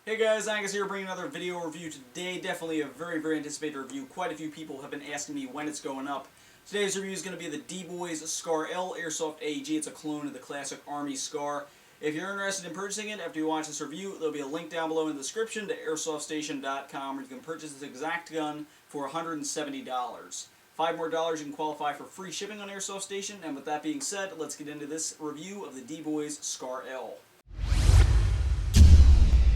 Hey guys, Angus here bringing another video review today. Definitely a very anticipated review. Quite a few people have been asking me when it's going up. Today's review is going to be the D-Boys Scar L Airsoft AEG. It's a clone of the classic Army Scar. If you're interested in purchasing it after you watch this review, there'll be a link down below in the description to airsoftstation.com where you can purchase this exact gun for $170. $5 more you can qualify for free shipping on Airsoft Station. And with that being said, let's get into this review of the D-Boys Scar L.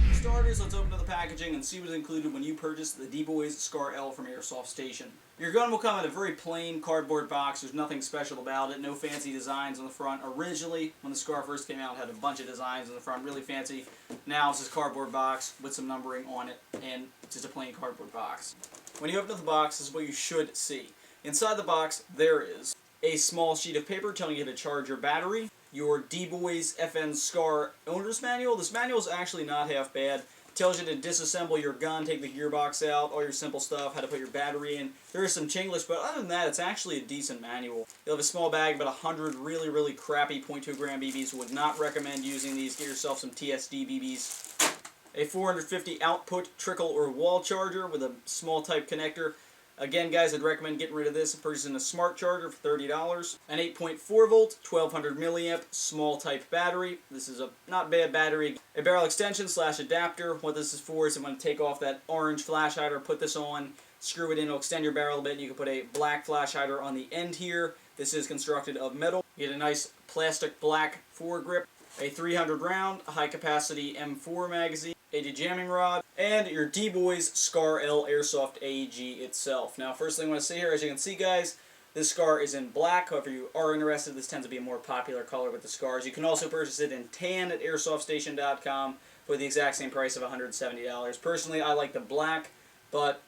For starters, let's open up the packaging and see what's included when you purchase the D-Boys Scar L from Airsoft Station. Your gun will come in a very plain cardboard box. There's nothing special about it, no fancy designs on the front. Originally, when the Scar first came out, it had a bunch of designs on the front, really fancy. Now it's just a cardboard box with some numbering on it, and it's just a plain cardboard box. When you open up the box, this is what you should see. Inside the box, there is a small sheet of paper telling you to charge your battery, your D-Boys FN Scar owner's manual. This manual is actually not half bad. It tells you to disassemble your gun, take the gearbox out, all your simple stuff, how to put your battery in. There is some Chinglish, but other than that, it's actually a decent manual. You'll have a small bag, about 100 really crappy .2 gram BBs. Would not recommend using these. Get yourself some TSD BBs. A 450 output trickle or wall charger with a small type connector. Again, guys, I'd recommend getting rid of this and purchasing a smart charger for $30. An 8.4 volt, 1200 milliamp, small type battery. This is a not bad battery. A barrel extension / adapter. What this is for is I'm going to take off that orange flash hider, put this on, screw it in, it'll extend your barrel a bit. You can put a black flash hider on the end here. This is constructed of metal. You get a nice plastic black foregrip, a 300 round, a high capacity M4 magazine, a dejamming rod, and your D-Boys Scar L Airsoft AEG itself. Now, first thing I want to say here, as you can see, guys, this Scar is in black. However, you are interested, this tends to be a more popular color with the Scars. You can also purchase it in tan at airsoftstation.com for the exact same price of $170. Personally, I like the black, but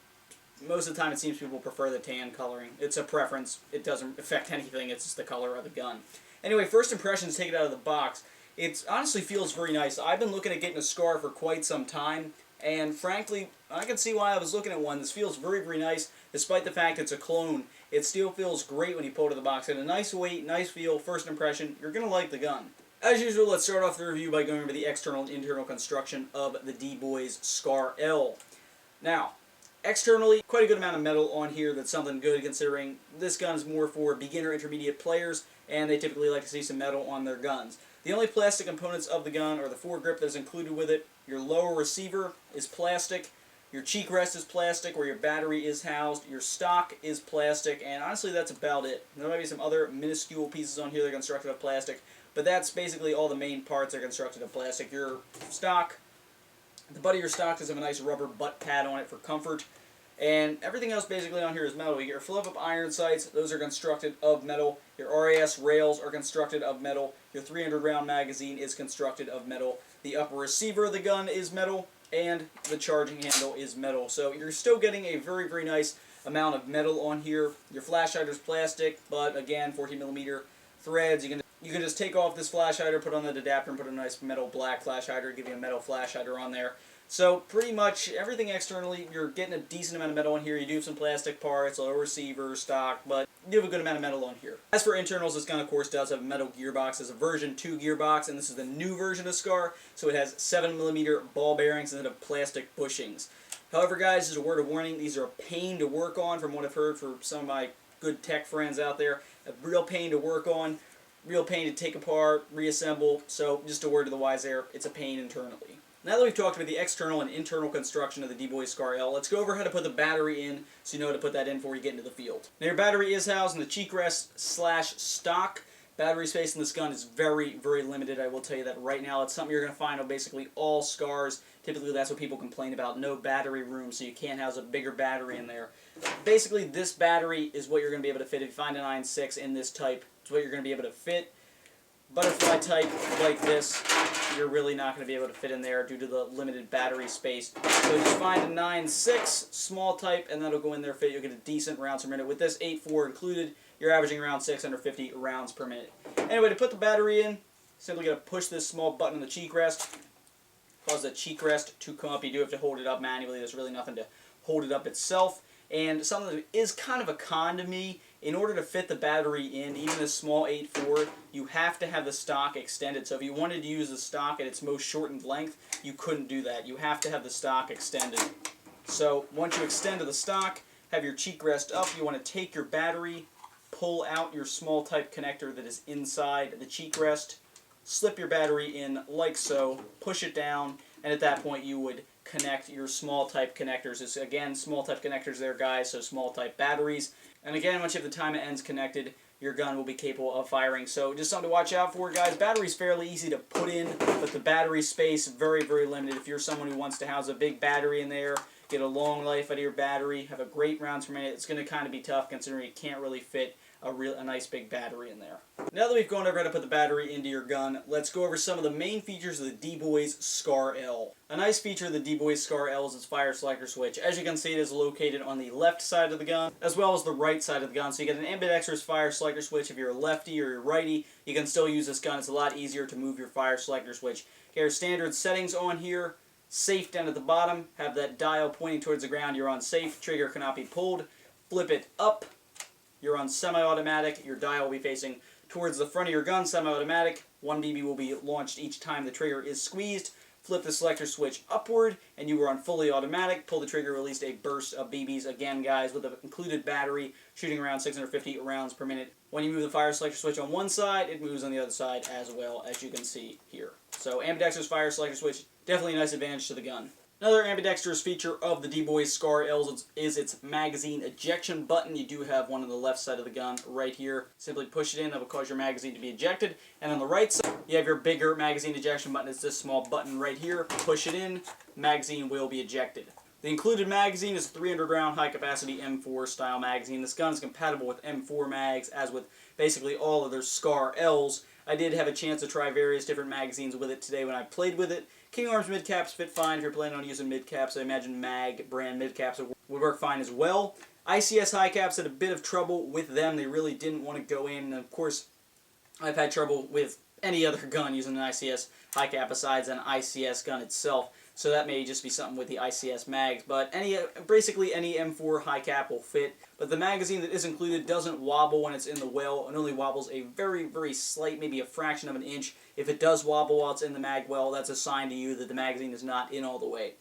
most of the time it seems people prefer the tan coloring. It's a preference. It doesn't affect anything. It's just the color of the gun. Anyway, first impressions, take it out of the box. It honestly feels very nice. I've been looking at getting a Scar for quite some time, and frankly, I can see why I was looking at one. This feels very nice, despite the fact it's a clone. It still feels great when you pull it out of the box. It's a nice weight, nice feel, first impression. You're going to like the gun. As usual, let's start off the review by going over the external and internal construction of the D-Boys Scar L. Now, externally, quite a good amount of metal on here. That's something good considering this gun's more for beginner intermediate players, and they typically like to see some metal on their guns. The only plastic components of the gun are the foregrip that is included with it. Your lower receiver is plastic. Your cheek rest is plastic where your battery is housed. Your stock is plastic, and honestly that's about it. There might be some other minuscule pieces on here that are constructed of plastic, but that's basically all the main parts that are constructed of plastic. Your stock, the butt of your stock does have a nice rubber butt pad on it for comfort. And everything else basically on here is metal. You get your flip-up iron sights, those are constructed of metal. Your RAS rails are constructed of metal. Your 300 round magazine is constructed of metal. The upper receiver of the gun is metal, and the charging handle is metal. So you're still getting a very nice amount of metal on here. Your flash hider is plastic, but again, 14mm threads. You can just take off this flash hider, put on the adapter, and put a nice metal black flash hider, give you a metal flash hider on there. So pretty much everything externally, you're getting a decent amount of metal on here. You do have some plastic parts, lower receiver, stock, but you have a good amount of metal on here. As for internals, this gun of course does have a metal gearbox. It's a version 2 gearbox, and this is the new version of Scar, so it has 7mm ball bearings instead of plastic bushings. However, guys, as a word of warning, these are a pain to work on from what I've heard from some of my good tech friends out there. A real pain to work on, real pain to take apart, reassemble, so just a word to the wise there, it's a pain internally. Now that we've talked about the external and internal construction of the D-Boys Scar L, let's go over how to put the battery in so you know how to put that in before you get into the field. Now your battery is housed in the cheek rest / stock. Battery space in this gun is very limited, I will tell you that right now. It's something you're going to find on basically all Scars. Typically that's what people complain about, no battery room, so you can't house a bigger battery in there. Basically this battery is what you're going to be able to fit. If you find a 9.6 in this type, it's what you're going to be able to fit. Butterfly type like this, you're really not going to be able to fit in there due to the limited battery space. So just find a 9.6 small type, and that'll go in there fit. You'll get a decent rounds per minute. With this 8.4 included, you're averaging around 650 rounds per minute. Anyway, to put the battery in, simply going to push this small button on the cheek rest. Cause the cheek rest to come up. You do have to hold it up manually. There's really nothing to hold it up itself. And something that is kind of a con to me in order to fit the battery in, even a small 8.4, you have to have the stock extended. So if you wanted to use the stock at its most shortened length, you couldn't do that. You have to have the stock extended. So once you extend to the stock, have your cheek rest up, you want to take your battery, pull out your small type connector that is inside the cheek rest, slip your battery in like so, push it down, and at that point you would connect your small type connectors. It's, again, small type connectors there, guys, so small type batteries. And again, once you have the time it ends connected, your gun will be capable of firing. So just something to watch out for, guys. Battery's fairly easy to put in, but the battery space, very, very limited. If you're someone who wants to house a big battery in there, get a long life out of your battery, have a great rounds per minute, it's going to kind of be tough considering you can't really fit a nice big battery in there. Now that we've gone over how to put the battery into your gun, let's go over some of the main features of the D-Boys Scar L. A nice feature of the D-Boys Scar L is its fire selector switch. As you can see, it is located on the left side of the gun, as well as the right side of the gun. So you get an ambidextrous fire selector switch. If you're a lefty or you're righty, you can still use this gun. It's a lot easier to move your fire selector switch. Get your standard settings on here. Safe down at the bottom. Have that dial pointing towards the ground. You're on safe. Trigger cannot be pulled. Flip it up. You're on semi-automatic. Your dial will be facing towards the front of your gun, semi-automatic. 1 BB will be launched each time the trigger is squeezed. Flip the selector switch upward, and you are on fully automatic. Pull the trigger, released a burst of BBs. Again, guys, with the included battery, shooting around 650 rounds per minute. When you move the fire selector switch on one side, it moves on the other side as well, as you can see here. So ambidextrous fire selector switch, definitely a nice advantage to the gun. Another ambidextrous feature of the D-Boys Scar L is its magazine ejection button. You do have one on the left side of the gun right here. Simply push it in, that will cause your magazine to be ejected. And on the right side, you have your bigger magazine ejection button. It's this small button right here. Push it in, magazine will be ejected. The included magazine is a 300 round high capacity M4 style magazine. This gun is compatible with M4 mags, as with basically all of their Scar Ls. I did have a chance to try various different magazines with it today when I played with it. King Arms mid-caps fit fine if you're planning on using mid-caps. I imagine mag brand mid-caps would work fine as well. ICS high-caps had a bit of trouble with them. They really didn't want to go in. And of course, I've had trouble with any other gun using an ICS high-cap besides an ICS gun itself. So that may just be something with the ICS mags. But basically any M4 high-cap will fit. But the magazine that is included doesn't wobble when it's in the well. It only wobbles a very, very slight, maybe a fraction of an inch. If it does wobble while it's in the mag well, that's a sign to you that the magazine is not in all the way.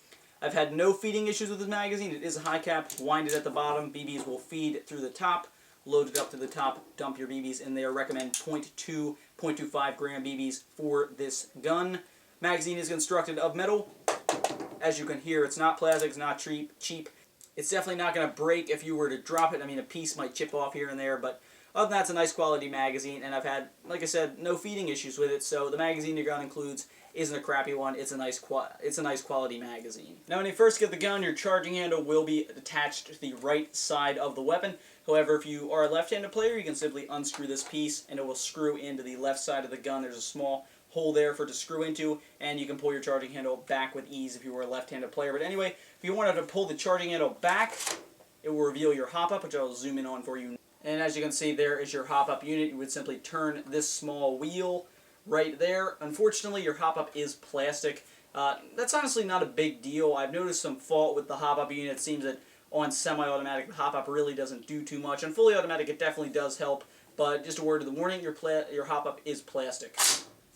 I've had no feeding issues with this magazine. It is a high cap, winded at the bottom. BBs will feed through the top, load it up to the top, dump your BBs in there. Recommend 0.2, 0.25 gram BBs for this gun. Magazine is constructed of metal. As you can hear, it's not plastic, it's not cheap. It's definitely not going to break if you were to drop it. I mean, a piece might chip off here and there, but other than that, it's a nice quality magazine, and I've had, like I said, no feeding issues with it, so the magazine your gun includes isn't a crappy one. It's a nice quality magazine. Now, when you first get the gun, your charging handle will be attached to the right side of the weapon. However, if you are a left-handed player, you can simply unscrew this piece, and it will screw into the left side of the gun. There's a small hole there for it to screw into, and you can pull your charging handle back with ease if you were a left-handed player. But anyway, if you wanted to pull the charging handle back, it will reveal your hop-up, which I'll zoom in on for you. And as you can see, there is your hop-up unit. You would simply turn this small wheel right there. Unfortunately, your hop-up is plastic. That's honestly not a big deal. I've noticed some fault with the hop-up unit. It seems that on semi-automatic, the hop-up really doesn't do too much. On fully automatic, it definitely does help. But just a word of the warning, your hop-up is plastic.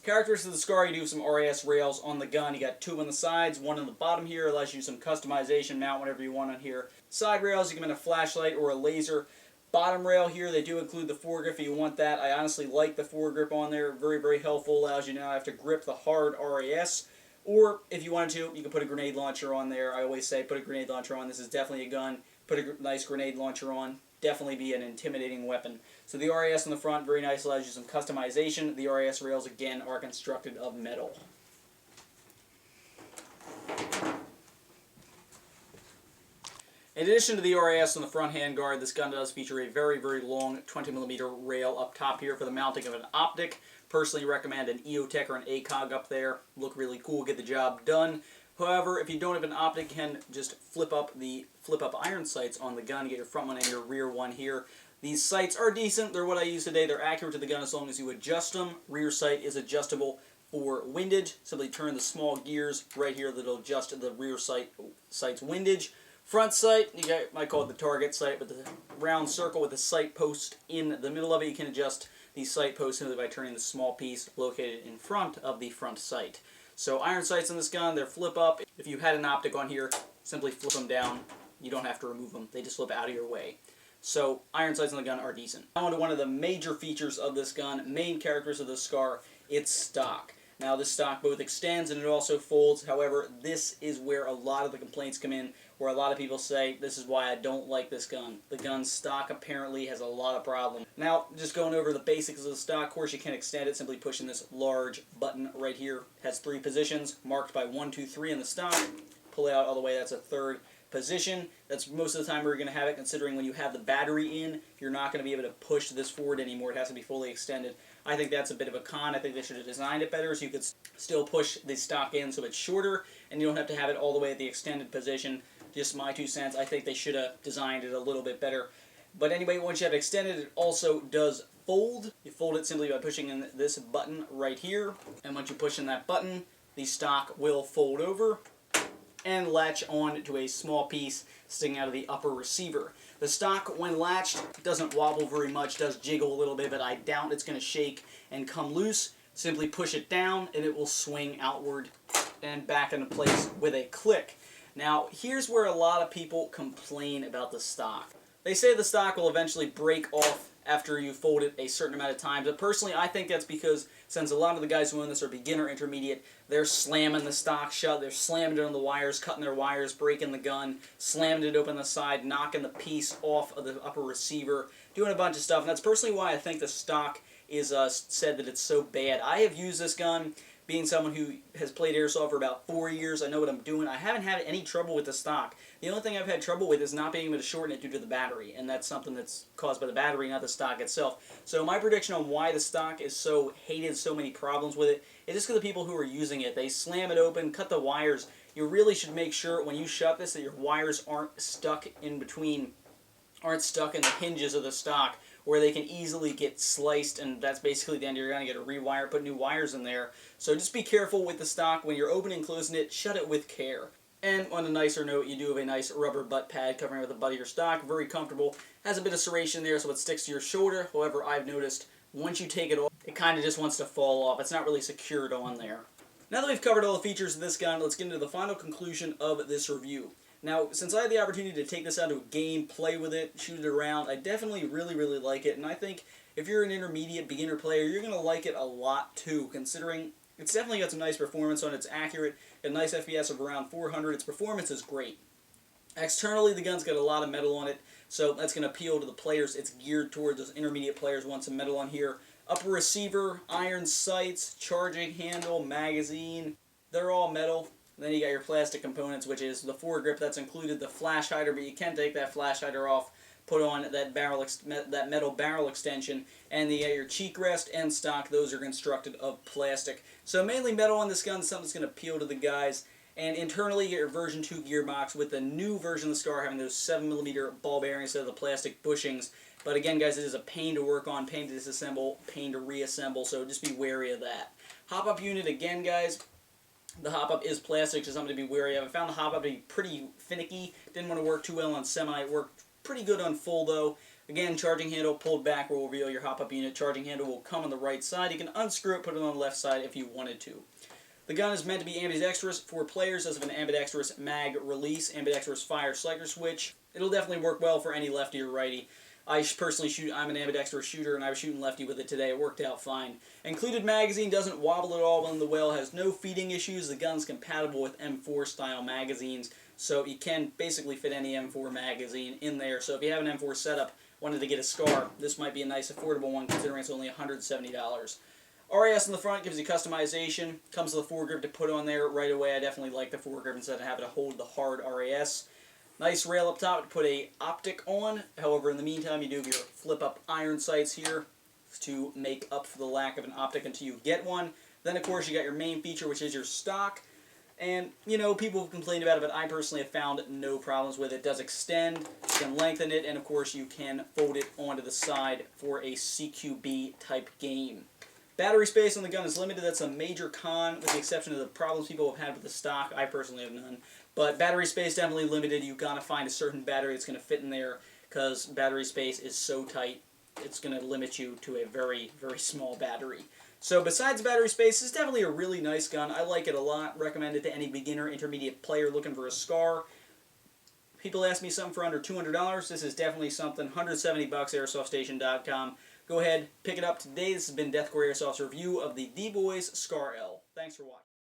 Characteristics of the Scar, you do have some RAS rails on the gun. You got 2 on the sides, 1 on the bottom here. Allows you some customization, mount whatever you want on here. Side rails, you can mount a flashlight or a laser. Bottom rail here, they do include the foregrip if you want that. I honestly like the foregrip on there. Very, very helpful. Allows you to now have to grip the hard RAS. Or, if you wanted to, you can put a grenade launcher on there. I always say put a grenade launcher on. This is definitely a gun. Put a nice grenade launcher on. Definitely be an intimidating weapon. So the RAS on the front, very nice. Allows you some customization. The RAS rails, again, are constructed of metal. In addition to the RAS on the front handguard, this gun does feature a very, very long 20mm rail up top here for the mounting of an optic. Personally recommend an EOTech or an ACOG up there. Look really cool, get the job done. However, if you don't have an optic, you can just flip up iron sights on the gun, get your front one and your rear one here. These sights are decent. They're what I use today. They're accurate to the gun as long as you adjust them. Rear sight is adjustable for windage. Simply turn the small gears right here that'll adjust the rear sight's windage. Front sight, might call it the target sight, but the round circle with the sight post in the middle of it. You can adjust the sight post simply by turning the small piece located in front of the front sight. So iron sights on this gun, they're flip up. If you had an optic on here, simply flip them down. You don't have to remove them. They just flip out of your way. So iron sights on the gun are decent. Now on to one of the major features of this gun, main characters of the SCAR, its stock. Now this stock both extends and it also folds. However, this is where a lot of the complaints come in, where a lot of people say, this is why I don't like this gun. The gun's stock apparently has a lot of problems. Now, just going over the basics of the stock, of course you can extend it simply pushing this large button right here. It has 3 positions, marked by 1, 2, 3 in the stock. Pull it out all the way, that's a 3rd position. That's most of the time where you're going to have it, considering when you have the battery in, you're not going to be able to push this forward anymore. It has to be fully extended. I think that's a bit of a con. I think they should have designed it better so you could still push the stock in so it's shorter and you don't have to have it all the way at the extended position. Just my 2 cents. I think they should have designed it a little bit better. But anyway, once you have it extended, it also does fold. You fold it simply by pushing in this button right here. And once you push in that button, the stock will fold over and latch on to a small piece sticking out of the upper receiver. The stock, when latched, doesn't wobble very much, does jiggle a little bit, but I doubt it's going to shake and come loose. Simply push it down and it will swing outward and back into place with a click. Now, here's where a lot of people complain about the stock. They say the stock will eventually break off after you fold it a certain amount of time, but personally I think that's because since a lot of the guys who own this are beginner intermediate, they're slamming the stock shut, they're slamming it on the wires, cutting their wires, breaking the gun, slamming it open the side, knocking the piece off of the upper receiver, doing a bunch of stuff, and that's personally why I think the stock is said that it's so bad. I have used this gun, being someone who has played Airsoft for about 4 years, I know what I'm doing. I haven't had any trouble with the stock. The only thing I've had trouble with is not being able to shorten it due to the battery, and that's something that's caused by the battery, not the stock itself. So my prediction on why the stock is so hated, so many problems with it, is just because the people who are using it, they slam it open, cut the wires. You really should make sure when you shut this that your wires aren't stuck in between, aren't stuck in the hinges of the stock, where they can easily get sliced, and that's basically the end. You're going to get a rewire, put new wires in there. So just be careful with the stock. When you're opening and closing it, shut it with care. And on a nicer note, you do have a nice rubber butt pad covering with the butt of your stock. Very comfortable. Has a bit of serration there so it sticks to your shoulder. However, I've noticed once you take it off, it kind of just wants to fall off. It's not really secured on there. Now that we've covered all the features of this gun, let's get into the final conclusion of this review. Now, since I had the opportunity to take this out to a game, play with it, shoot it around, I definitely really like it, and I think if you're an intermediate beginner player, you're going to like it a lot too, considering it's definitely got some nice performance on it. It's accurate, a nice FPS of around 400, its performance is great. Externally, the gun's got a lot of metal on it, so that's going to appeal to the players. It's geared towards those intermediate players who want some metal on here. Upper receiver, iron sights, charging handle, magazine, they're all metal. Then you got your plastic components, which is the foregrip that's included, the flash hider, but you can take that flash hider off, put on that metal barrel extension, and you got your cheek rest and stock. Those are constructed of plastic. So mainly metal on this gun, something that's going to appeal to the guys. And internally, you get your version 2 gearbox with the new version of the SCAR having those 7mm ball bearings instead of the plastic bushings. But again, guys, it is a pain to work on, pain to disassemble, pain to reassemble, so just be wary of that. Hop-up unit, again, guys. The hop-up is plastic, just something to be wary of. I found the hop-up to be pretty finicky. Didn't want to work too well on semi. It worked pretty good on full, though. Again, charging handle pulled back will reveal your hop-up unit. Charging handle will come on the right side. You can unscrew it, put it on the left side if you wanted to. The gun is meant to be ambidextrous for players as of an ambidextrous mag release, ambidextrous fire selector switch. It'll definitely work well for any lefty or righty. I personally I'm an ambidextrous shooter, and I was shooting lefty with it today. It worked out fine. Included magazine doesn't wobble at all when the well, has no feeding issues. The gun's compatible with M4 style magazines, so you can basically fit any M4 magazine in there. So if you have an M4 setup, wanted to get a SCAR, this might be a nice affordable one considering it's only $170. RAS in the front gives you customization. Comes with a foregrip to put on there right away. I definitely like the foregrip instead of having to hold the hard RAS. Nice rail up top to put a optic on. However, in the meantime, you do have your flip-up iron sights here to make up for the lack of an optic until you get one. Then, of course, you got your main feature, which is your stock. And, you know, people have complained about it, but I personally have found no problems with it. It does extend, you can lengthen it, and, of course, you can fold it onto the side for a CQB-type game. Battery space on the gun is limited. That's a major con, with the exception of the problems people have had with the stock. I personally have none. But battery space definitely limited. You've got to find a certain battery that's going to fit in there because battery space is so tight. It's going to limit you to a very, very small battery. So besides battery space, it's definitely a really nice gun. I like it a lot. Recommend it to any beginner, intermediate player looking for a SCAR. People ask me something for under $200. This is definitely something. $170, AirsoftStation.com. Go ahead, pick it up today. This has been Deathcore Airsoft's review of the D-Boys SCAR L. Thanks for watching.